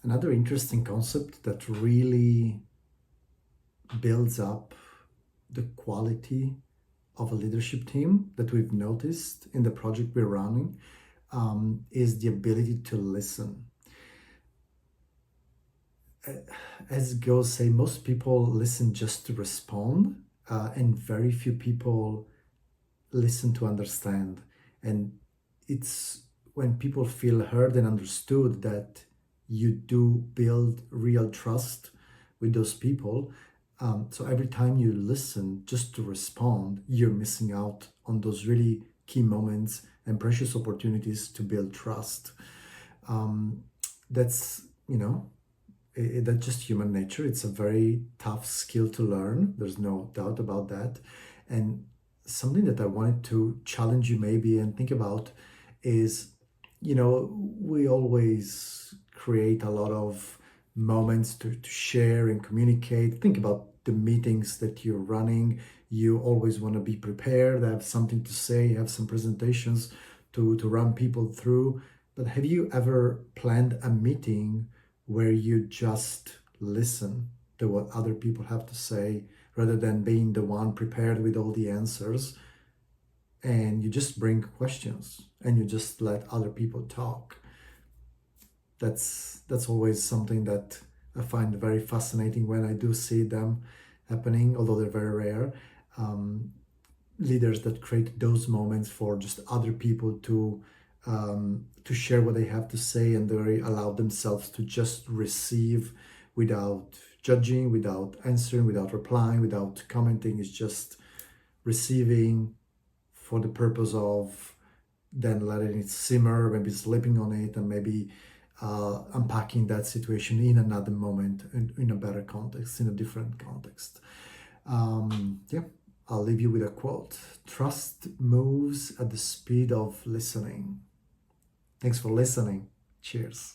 Another interesting concept that really builds up the quality of a leadership team that we've noticed in the project we're running is the ability to listen. As girls say, most people listen just to respond, and very few people listen to understand. And it's when people feel heard and understood that you do build real trust with those people. So every time you listen just to respond, you're missing out on those really key moments and precious opportunities to build trust. Um, that's, that's just human nature. It's a very tough skill to learn. There's no doubt about that. And something that I wanted to challenge you maybe and think about is, we always create a lot of moments to share and communicate. Think about the meetings that you're running. You always want to be prepared, have something to say, have some presentations to run people through. But have you ever planned a meeting where you just listen to what other people have to say rather than being the one prepared with all the answers, and you just bring questions and you just let other people talk? That's always something that I find very fascinating when I do see them happening, although they're very rare. Um, Leaders that create those moments for just other people to share what they have to say, and they allow themselves to just receive without judging, without answering, without replying, without commenting. It's just receiving for the purpose of then letting it simmer, maybe sleeping on it, and maybe unpacking that situation in another moment, in a better context, in a different context. Yeah, I'll leave you with a quote. Trust moves at the speed of listening. Thanks for listening. Cheers.